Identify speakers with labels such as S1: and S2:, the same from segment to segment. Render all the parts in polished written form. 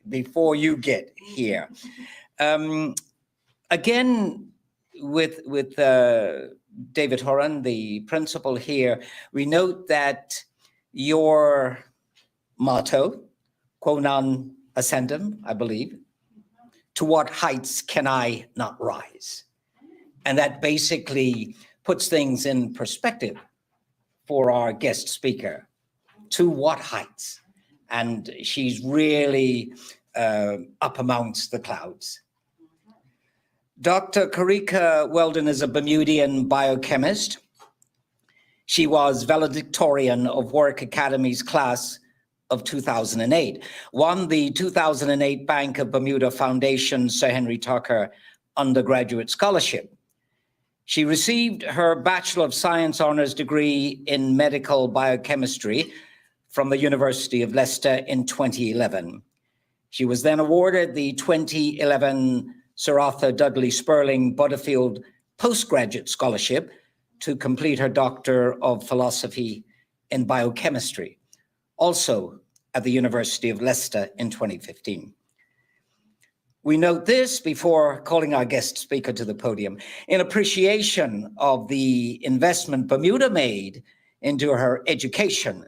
S1: before you get here. Again, with David Horan, the principal here, we note that your motto, quo non ascendum, I believe, to what heights can I not rise? And that basically puts things in perspective for our guest speaker. To what heights? And she's really up amongst the clouds. Dr. Carika Weldon is a Bermudian biochemist. She was valedictorian of Warwick Academy's class of 2008, won the 2008 Bank of Bermuda Foundation Sir Henry Tucker undergraduate scholarship. She received her Bachelor of Science honors degree in medical biochemistry from the University of Leicester in 2011. She was then awarded the 2011 Sir Arthur Dudley Sperling Butterfield Postgraduate Scholarship to complete her Doctor of Philosophy in Biochemistry, also at the University of Leicester in 2015. We note this before calling our guest speaker to the podium in appreciation of the investment Bermuda made into her education.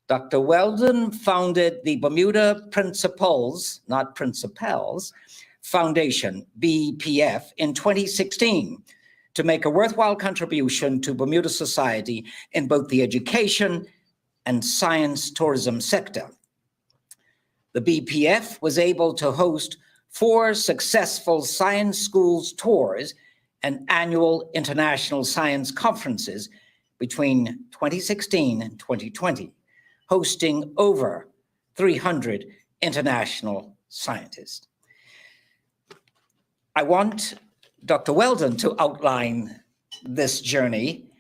S1: Dr. Weldon founded the Bermuda Principals, not Principals, Foundation, BPF, in 2016 to make a worthwhile contribution to Bermuda society in both the education and science tourism sector. The BPF was able to host 4 successful science schools tours and annual international science conferences between 2016 and 2020, hosting over 300 international scientists. I want Dr. Weldon to outline this journey,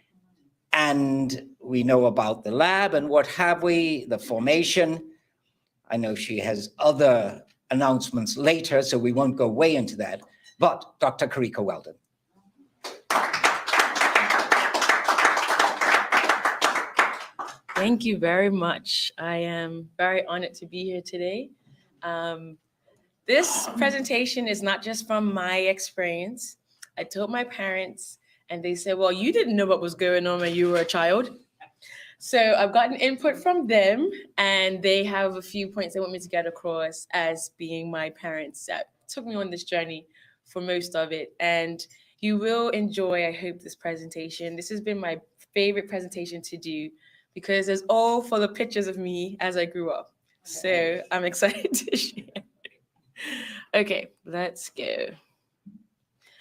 S1: and we know about the lab and what have we, the formation. I know she has other announcements later, so we won't go way into that, but Dr. Carika Weldon.
S2: Thank you very much. I am very honored to be here today. This presentation is not just from my experience. I told my parents and they said, well, you didn't know what was going on when you were a child. So I've gotten input from them and they have a few points they want me to get across as being my parents that took me on this journey for most of it. And you will enjoy, I hope, this presentation. This has been my favorite presentation to do because it's all full of pictures of me as I grew up. So I'm excited to share. Okay, let's go.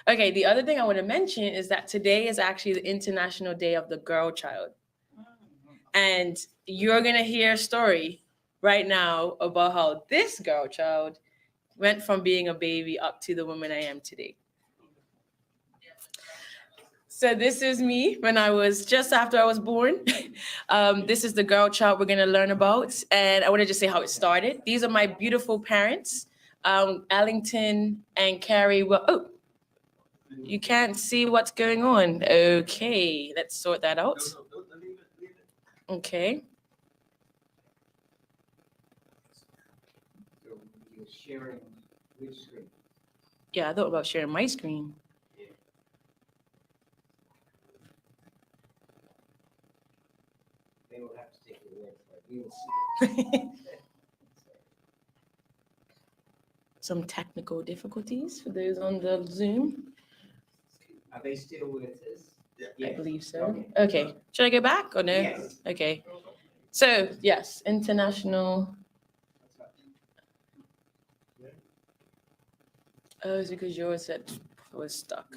S2: Okay, the other thing I want to mention is that today is actually the International Day of the Girl Child. And you're going to hear a story right now about how this girl child went from being a baby up to the woman I am today. So this is me when I was just after I was born. This is the girl child we're going to learn about. And I want to just say how it started. These are my beautiful parents, Ellington and Carrie. Well, oh, you can't see what's going on. Okay, let's sort that out. Okay.
S1: So you're sharing which screen?
S2: Yeah, I thought about sharing my screen.
S1: Yeah. They will have to take your word for it. We will see it.
S2: Some technical difficulties for those on the Zoom.
S1: Are they still with us?
S2: I believe so. Okay. Should I go back or no?
S1: Yes.
S2: Okay. So, yes, international. Oh, it's because yours said was stuck.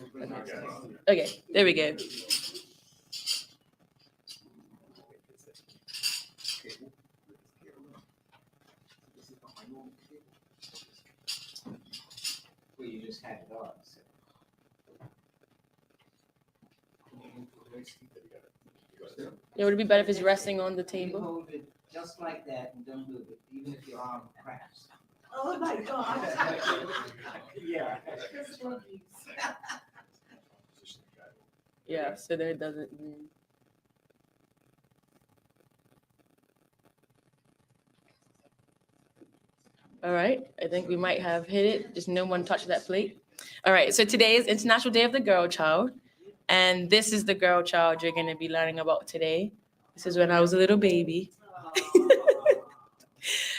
S2: Okay, there we go.
S1: Well, you just had it on. So.
S2: Yeah, would it be better if it's resting on the
S1: You
S2: table?
S1: hold it just like that and don't move it, even if your arm cracks.
S3: Oh my God.
S1: Yeah.
S2: Yeah, so there it doesn't move. All right, I think we might have hit it. Just no one touched that plate. All right, so today is International Day of the Girl Child. And this is the girl child you're going to be learning about today. This is when I was a little baby.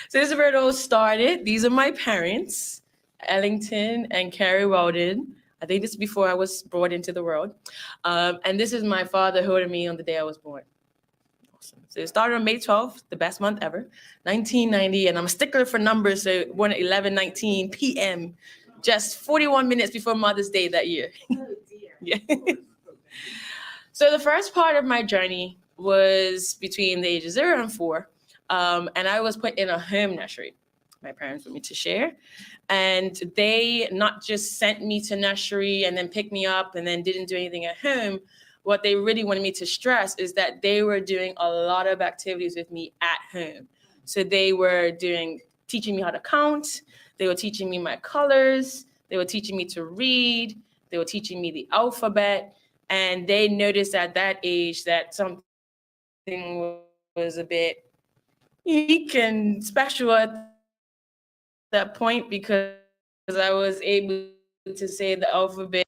S2: So this is where it all started. These are my parents, Ellington and Carrie Weldon. I think this is before I was brought into the world. And this is my father holding me on the day I was born. Awesome. So it started on May 12th, the best month ever, 1990. And I'm a stickler for numbers, so born at 11:19 p.m., just 41 minutes before Mother's Day that year. Oh, dear. Yeah. So the first part of my journey was between the ages 0 and 4. And I was put in a home nursery. My parents wanted me to share. And they not just sent me to nursery and then picked me up and then didn't do anything at home. What they really wanted me to stress is that they were doing a lot of activities with me at home. So they were teaching me how to count. They were teaching me my colors. They were teaching me to read. They were teaching me the alphabet. And they noticed at that age that something was a bit unique and special at that point, because I was able to say the alphabet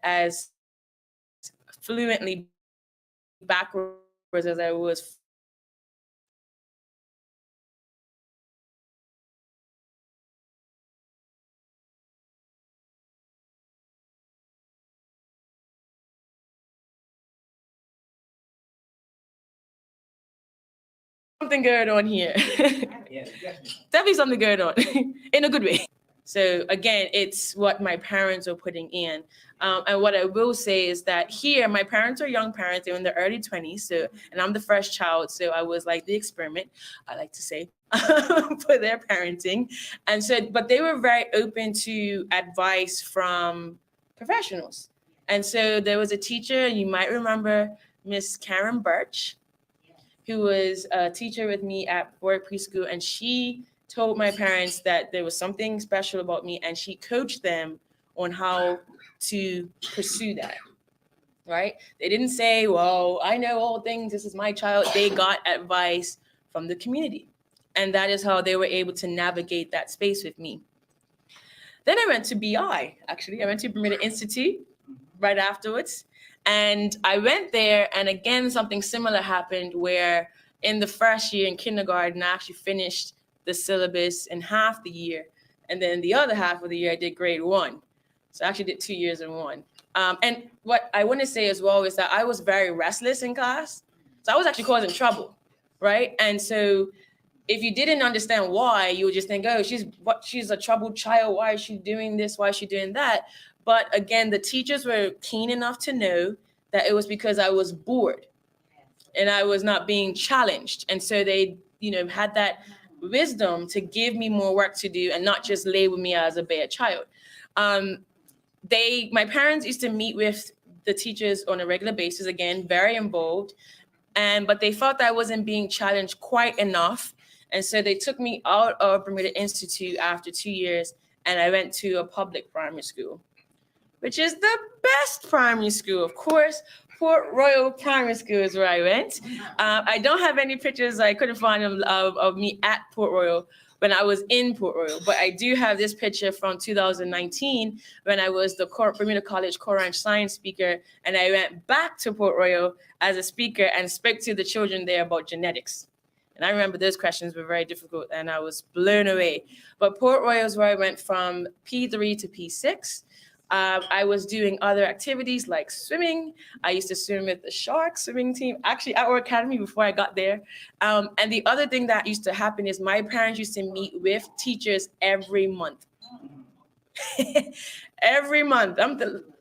S2: as fluently backwards as I was something going on here. Yeah, definitely something going on in a good way. So again, it's what my parents are putting in. And what I will say is that here, my parents are young parents. They're in their early 20s. So, and I'm the first child. So I was like the experiment, I like to say, for their parenting. And so, but they were very open to advice from professionals. And so there was a teacher, you might remember Miss Karen Birch, who was a teacher with me at Ford Preschool, and she told my parents that there was something special about me, and she coached them on how to pursue that, right? They didn't say, well, I know all things, this is my child. They got advice from the community, and that is how they were able to navigate that space with me. Then I went to BI, actually. I went to Bermudian Institute right afterwards. And I went there, and again, something similar happened where in the first year in kindergarten, I actually finished the syllabus in half the year. And then the other half of the year, I did grade 1. So I actually did 2 years in 1. And what I want to say as well is that I was very restless in class. So I was actually causing trouble, right? And so if you didn't understand why, you would just think, oh, she's a troubled child. Why is she doing this? Why is she doing that? But again, the teachers were keen enough to know that it was because I was bored and I was not being challenged. And so they, had that wisdom to give me more work to do and not just label me as a bad child. My parents used to meet with the teachers on a regular basis, again, very involved. But they felt that I wasn't being challenged quite enough. And so they took me out of Bermuda Institute after 2 years, and I went to a public primary school, which is the best primary school, of course. Port Royal Primary School is where I went. I don't have any pictures. I couldn't find them of me at Port Royal when I was in Port Royal, but I do have this picture from 2019 when I was the Bermuda College Corange Science speaker, and I went back to Port Royal as a speaker and spoke to the children there about genetics. And I remember those questions were very difficult, and I was blown away. But Port Royal is where I went from P3 to P6. I was doing other activities like swimming. I used to swim with the Shark swimming team, actually at our academy before I got there. And the other thing that used to happen is my parents used to meet with teachers every month. Every month.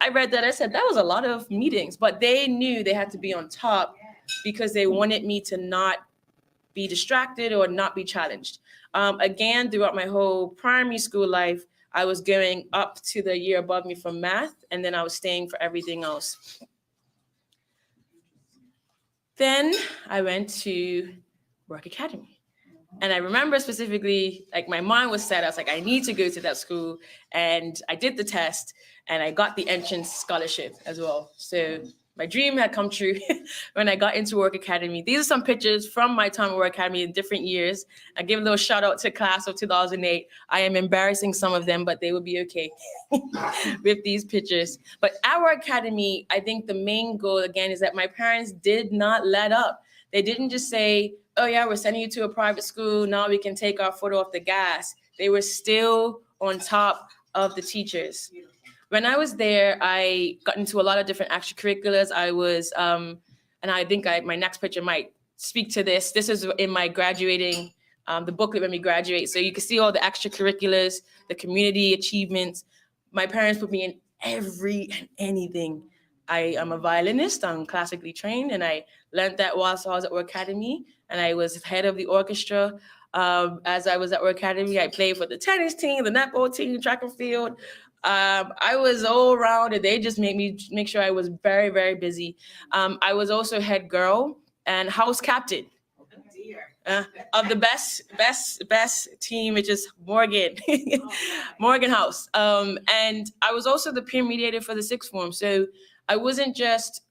S2: I read that. I said, that was a lot of meetings, but they knew they had to be on top because they wanted me to not be distracted or not be challenged. Again, throughout my whole primary school life, I was going up to the year above me for math, and then I was staying for everything else. Then I went to Work Academy. And I remember specifically, like my mind was set. I was like, I need to go to that school. And I did the test, and I got the entrance scholarship as well. So my dream had come true when I got into Work Academy. These are some pictures from my time at Work Academy in different years. I give a little shout out to class of 2008. I am embarrassing some of them, but they will be okay with these pictures. But at Work Academy, I think the main goal, again, is that my parents did not let up. They didn't just say, oh yeah, we're sending you to a private school. Now we can take our foot off the gas. They were still on top of the teachers. When I was there, I got into a lot of different extracurriculars. I was, and I think my next picture might speak to this. This is in my graduating, the booklet when we graduate. So you can see all the extracurriculars, the community achievements. My parents put me in every and anything. I am a violinist. I'm classically trained, and I learned that whilst I was at Work Academy, and I was head of the orchestra. As I was at Work Academy, I played for the tennis team, the netball team, track and field. I was all around, and they just made me make sure I was very, very busy. I was also head girl and house captain of the best team, which is Morgan, Morgan House. And I was also the peer mediator for the sixth form. So I wasn't just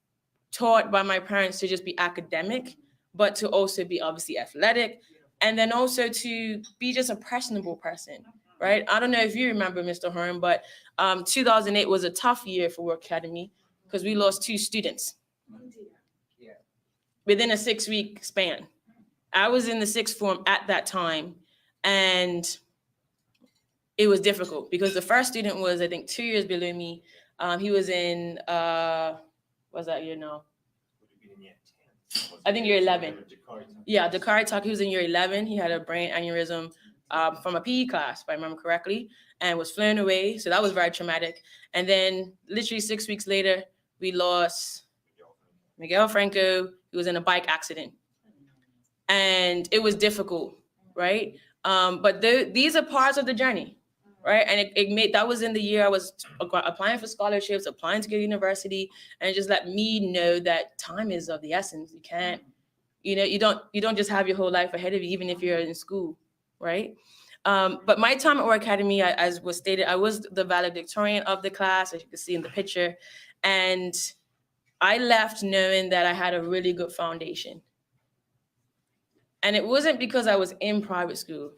S2: taught by my parents to just be academic, but to also be obviously athletic, and then also to be just a personable person. Right? I don't know if you remember, Mr. Horn, but 2008 was a tough year for Work Academy because we lost 2 students within a 6-week span. I was in the sixth form at that time, and it was difficult because the first student was, I think, 2 years below me. He was in, what's that year now? I think year 11. Yeah, Dakari Talk, he was in year 11. He had a brain aneurysm. From a PE class, if I remember correctly, and was flown away. So that was very traumatic. And then literally 6 weeks later, we lost Miguel Franco. He was in a bike accident. And it was difficult, right? But these are parts of the journey, right? And it made, that was in the year I was applying for scholarships, applying to go to university, and it just let me know that time is of the essence. You can't, you don't just have your whole life ahead of you, even if you're in school. Right. But my time at Work Academy, as was stated, I was the valedictorian of the class, as you can see in the picture. And I left knowing that I had a really good foundation. And it wasn't because I was in private school.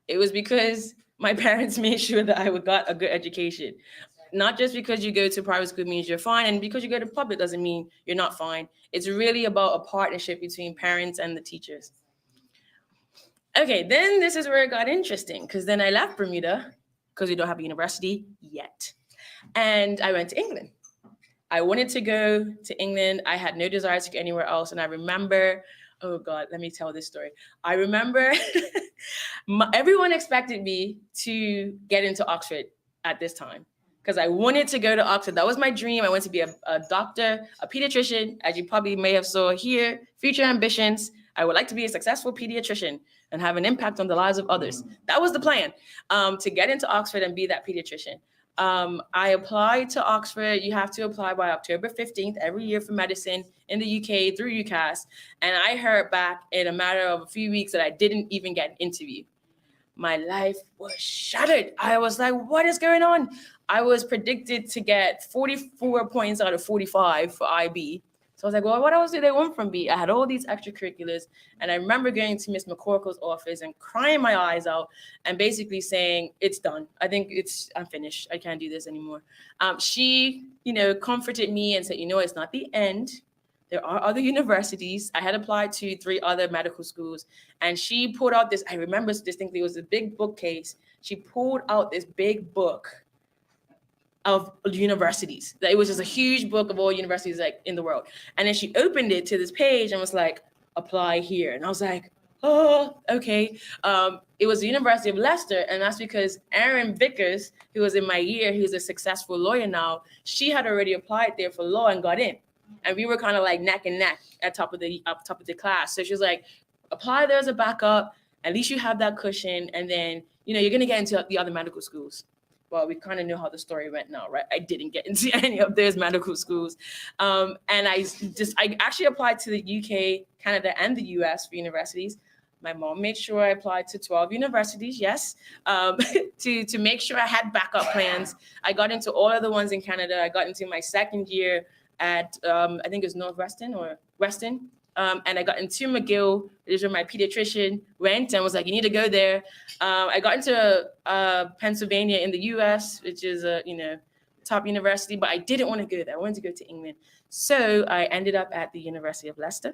S2: It was because my parents made sure that I got a good education. Not just because you go to private school means you're fine, and because you go to public doesn't mean you're not fine. It's really about a partnership between parents and the teachers. Okay, then this is where it got interesting, because then I left Bermuda because we don't have a university yet. And I went to England. I wanted to go to England. I had no desire to go anywhere else. And I remember, oh God, let me tell this story. I remember everyone expected me to get into Oxford at this time because I wanted to go to Oxford. That was my dream. I wanted to be a doctor, a pediatrician, as you probably may have saw here, future ambitions. I would like to be a successful pediatrician and have an impact on the lives of others. That was the plan, to get into Oxford and be that pediatrician. I applied to Oxford. You have to apply by October 15th every year for medicine in the UK through UCAS. And I heard back in a matter of a few weeks that I didn't even get an interview. My life was shattered. I was like, what is going on? I was predicted to get 44 points out of 45 for IB. So I was like, well, what else do they want from me? I had all these extracurriculars. And I remember going to Miss McCorkle's office and crying my eyes out and basically saying, it's done. I think I'm finished. I can't do this anymore. She, comforted me and said, it's not the end. There are other universities. I had applied to 3 other medical schools. And she pulled out this, I remember distinctly, it was a big bookcase. She pulled out this big book of universities. It was just a huge book of all universities in the world. And then she opened it to this page and was like, apply here. And I was like, oh, okay. It was the University of Leicester. And that's because Erin Vickers, who was in my year, who's a successful lawyer now, she had already applied there for law and got in. And we were kind of like neck and neck at top of the class. So she was like, apply there as a backup. At least you have that cushion. And then, you're going to get into the other medical schools. Well, we kind of know how the story went now, right? I didn't get into any of those medical schools. And I actually applied to the UK, Canada, and the US for universities. My mom made sure I applied to 12 universities, yes, to make sure I had backup plans. I got into all of the ones in Canada. I got into my second year at, I think it was Northwestern or Western. And I got into McGill, which is where my pediatrician went and was like, you need to go there. I got into Pennsylvania in the US, which is a, top university, but I didn't want to go there. I wanted to go to England. So I ended up at the University of Leicester.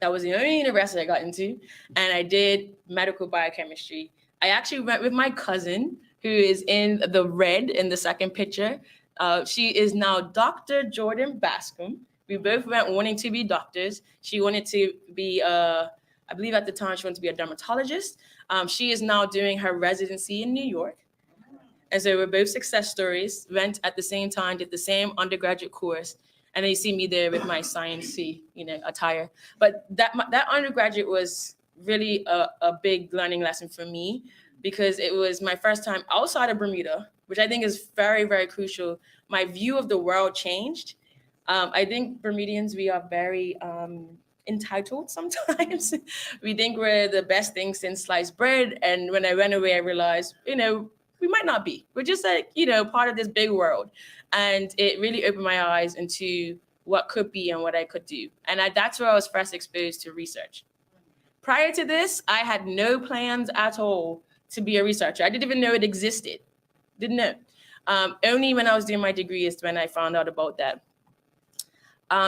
S2: That was the only university I got into. And I did medical biochemistry. I actually went with my cousin, who is in the red in the second picture. She is now Dr. Jordan Bascom. We both went wanting to be doctors. She wanted to be, I believe at the time she wanted to be a dermatologist. She is now doing her residency in New York. And so we're both success stories, went at the same time, did the same undergraduate course. And then you see me there with my science-y, attire. But that undergraduate was really a big learning lesson for me, because it was my first time outside of Bermuda, which I think is very, very crucial. My view of the world changed. I think Bermudians, we are very entitled sometimes. We think we're the best thing since sliced bread. And when I went away, I realized, we might not be. We're just part of this big world. And it really opened my eyes into what could be and what I could do. And that's where I was first exposed to research. Prior to this, I had no plans at all to be a researcher. I didn't even know it existed. Didn't know. Only when I was doing my degree is when I found out about that.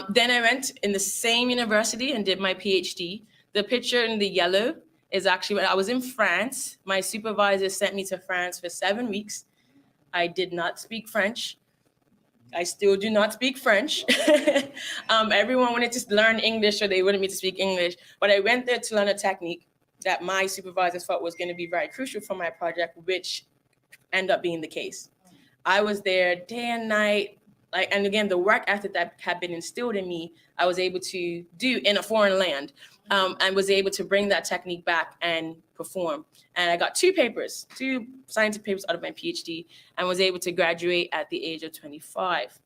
S2: Then I went in the same university and did my PhD. The picture in the yellow is actually when I was in France. My supervisor sent me to France for 7 weeks. I did not speak French. I still do not speak French. Everyone wanted to learn English, or they wanted me to speak English. But I went there to learn a technique that my supervisors thought was going to be very crucial for my project, which ended up being the case. I was there day and night. And again, the work ethic that had been instilled in me, I was able to do in a foreign land, and was able to bring that technique back and perform. And I got 2 scientific papers out of my PhD, and was able to graduate at the age of 25.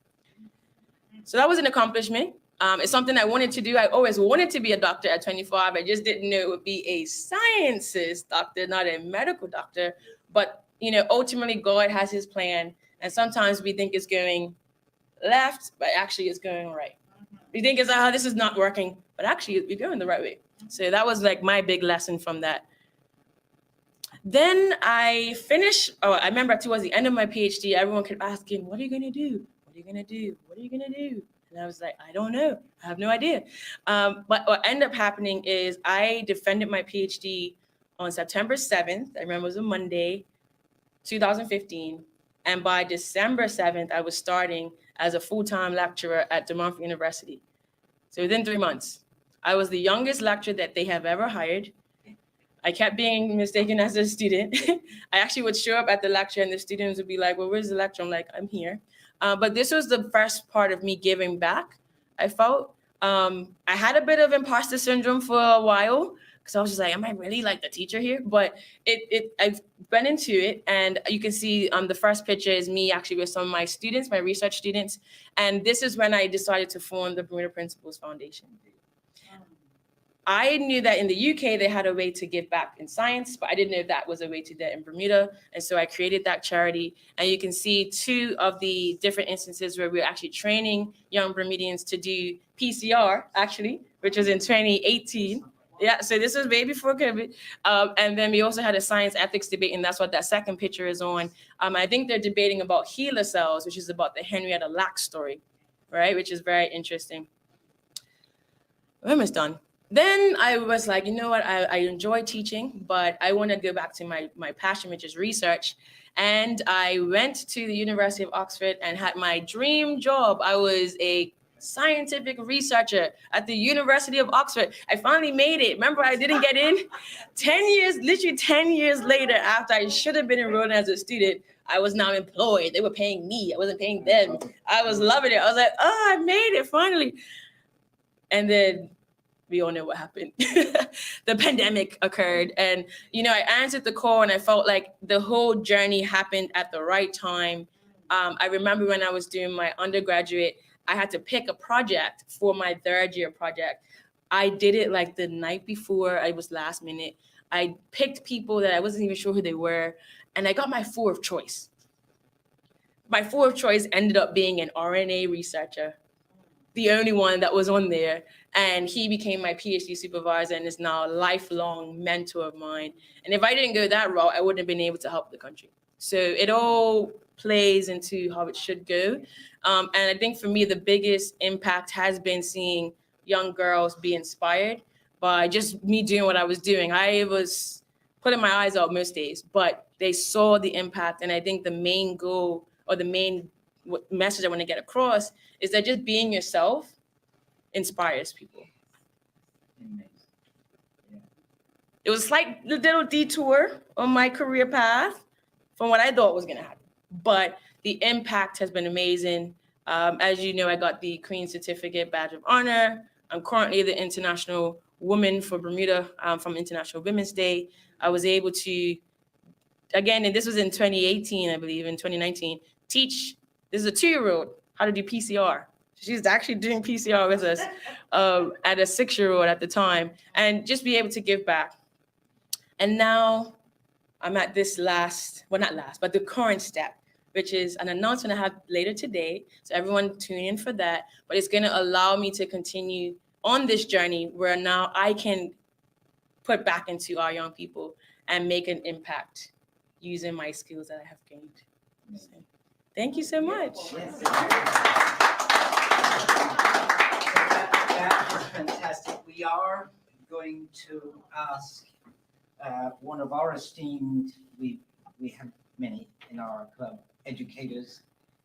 S2: So that was an accomplishment. It's something I wanted to do. I always wanted to be a doctor at 25. I just didn't know it would be a sciences doctor, not a medical doctor. But, ultimately God has his plan. And sometimes we think it's going left, but actually it's going right. We think it's, this is not working, but actually we're going the right way. So that was like my big lesson from that. Then I finished, I remember towards the end of my PhD, everyone kept asking, what are you going to do? What are you going to do? What are you going to do? And I was like, I don't know. I have no idea. But what ended up happening is I defended my PhD on September 7th. I remember it was a Monday, 2015. And by December 7th, I was starting as a full-time lecturer at De Montfort University. So within 3 months, I was the youngest lecturer that they have ever hired. I kept being mistaken as a student. I actually would show up at the lecture and the students would be like, well, where's the lecture? I'm like, I'm here. But this was the first part of me giving back, I felt. I had a bit of imposter syndrome for a while, because I was just like, am I really like the teacher here? But I've been into it, and you can see the first picture is me actually with some of my students, my research students. And this is when I decided to form the Bermuda Principles Foundation. I knew that in the UK, they had a way to give back in science, but I didn't know if that was a way to do that in Bermuda. And so I created that charity. And you can see 2 of the different instances where we're actually training young Bermudians to do PCR, actually, which was in 2018. Yeah, so this was way before COVID. And then we also had a science ethics debate, and that's what that second picture is on. I think they're debating about HeLa cells, which is about the Henrietta Lacks story, right? Which is very interesting. We're almost done. Then I was like, you know what, I enjoy teaching, but I want to go back to my passion, which is research. And I went to the University of Oxford and had my dream job. I was a scientific researcher at the University of Oxford. I finally made it. Remember, I didn't get in. 10 years later, after I should have been enrolled as a student, I was now employed. They were paying me. I wasn't paying them. I was loving it. I was like, oh, I made it finally. And then we all know what happened. The pandemic occurred. And, I answered the call and I felt like the whole journey happened at the right time. I remember when I was doing my undergraduate, I had to pick a project for my 3rd year project. I did it like the night before. I was last minute. I picked people that I wasn't even sure who they were. And I got my 4th choice. My 4th choice ended up being an RNA researcher. the only one that was on there. And he became my PhD supervisor and is now a lifelong mentor of mine. And if I didn't go that route, I wouldn't have been able to help the country. So it all plays into how it should go. And I think for me, the biggest impact has been seeing young girls be inspired by just me doing what I was doing. I was putting my eyes out most days, but they saw the impact. And I think the main goal or the main message I want to get across is that just being yourself inspires people.
S1: Yeah.
S2: It was a slight little detour on my career path from what I thought was going to happen, but the impact has been amazing. As you know, I got the Queen Certificate Badge of Honor. I'm currently the International Woman for Bermuda from International Women's Day. I was able to, again, and this was in 2018, I believe, in 2019, teach, this is a 2-year-old, how to do PCR. She's actually doing PCR with us at a 6-year-old at the time, and just be able to give back. And now I'm at this but the current step, which is an announcement I have later today. So everyone tune in for that. But it's going to allow me to continue on this journey where now I can put back into our young people and make an impact using my skills that I have gained. So, thank you so much.
S1: Yes. That is fantastic. We are going to ask one of our esteemed, we have many in our club, educators,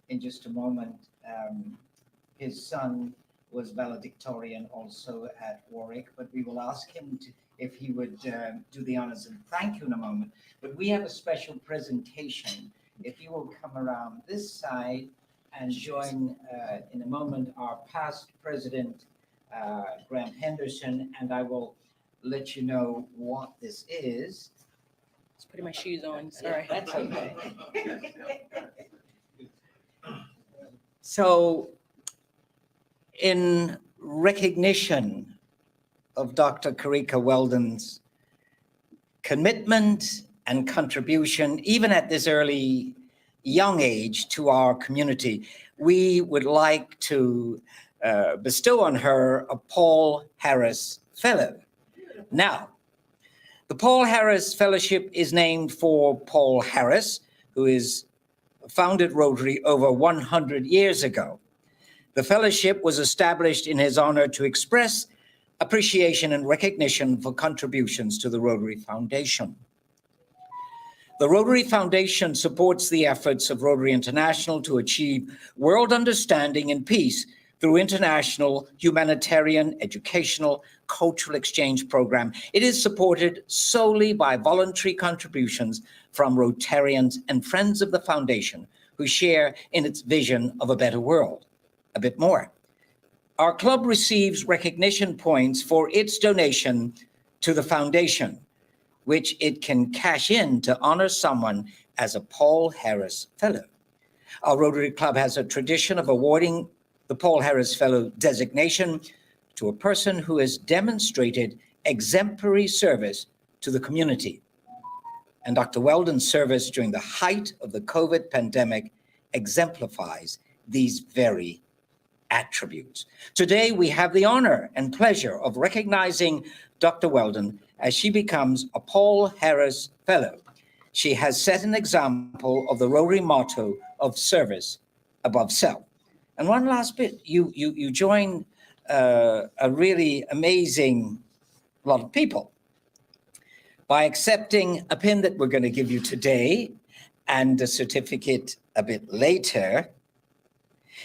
S1: in just a moment. His son was valedictorian also at Warwick, but we will ask him if he would do the honors and thank you in a moment. But we have a special presentation. If you will come around this side and join in a moment our past president, Graham Henderson, and I will let you know what this is.
S2: Just putting my shoes on, sorry.
S1: That's okay. So, in recognition of Dr. Carika Weldon's commitment and contribution, even at this early young age, to our community, we would like to bestow on her a Paul Harris Fellow. Now, the Paul Harris Fellowship is named for Paul Harris, who is founded Rotary over 100 years ago. The fellowship was established in his honor to express appreciation and recognition for contributions to the Rotary Foundation. The Rotary Foundation supports the efforts of Rotary International to achieve world understanding and peace through international humanitarian, educational, cultural exchange program. It is supported solely by voluntary contributions from Rotarians and friends of the foundation who share in its vision of a better world. A bit more. Our club receives recognition points for its donation to the foundation, which it can cash in to honor someone as a Paul Harris Fellow. Our Rotary Club has a tradition of awarding the Paul Harris Fellow designation to a person who has demonstrated exemplary service to the community. And Dr. Weldon's service during the height of the COVID pandemic exemplifies these very attributes. Today, we have the honor and pleasure of recognizing Dr. Weldon as she becomes a Paul Harris Fellow. She has set an example of the Rotary motto of service above self. And one last bit, you join a really amazing lot of people by accepting a pin that we're going to give you today and a certificate a bit later.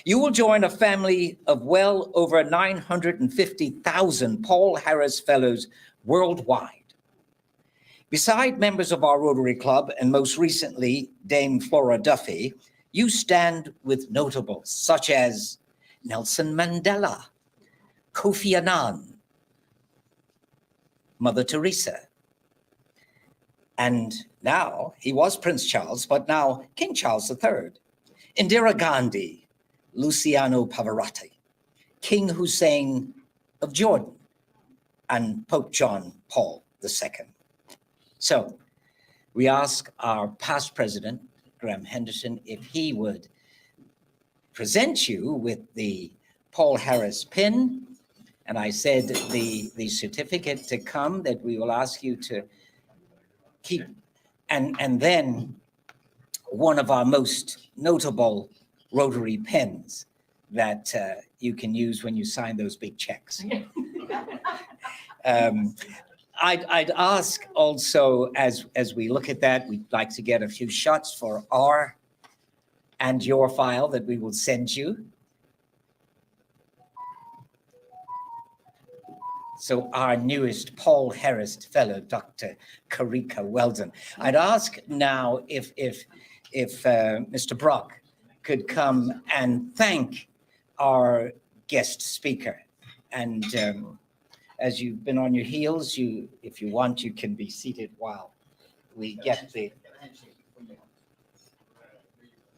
S1: You will join a family of well over 950,000 Paul Harris Fellows worldwide. Beside members of our Rotary Club, and most recently Dame Flora Duffy, you stand with notables such as Nelson Mandela, Kofi Annan, Mother Teresa, and now, he was Prince Charles, but now King Charles III, Indira Gandhi, Luciano Pavarotti, King Hussein of Jordan, and Pope John Paul II. So we ask our past president, Graham Henderson, if he would present you with the Paul Harris pin, and I said the certificate to come that we will ask you to keep, and then one of our most notable Rotary pens that you can use when you sign those big checks. I'd ask also, as we look at that, we'd like to get a few shots for our and your file that we will send you. So our newest Paul Harris Fellow, Dr. Carika Weldon. I'd ask now if Mr. Brock could come and thank our guest speaker. And as you've been on your heels, if you want, you can be seated while we get the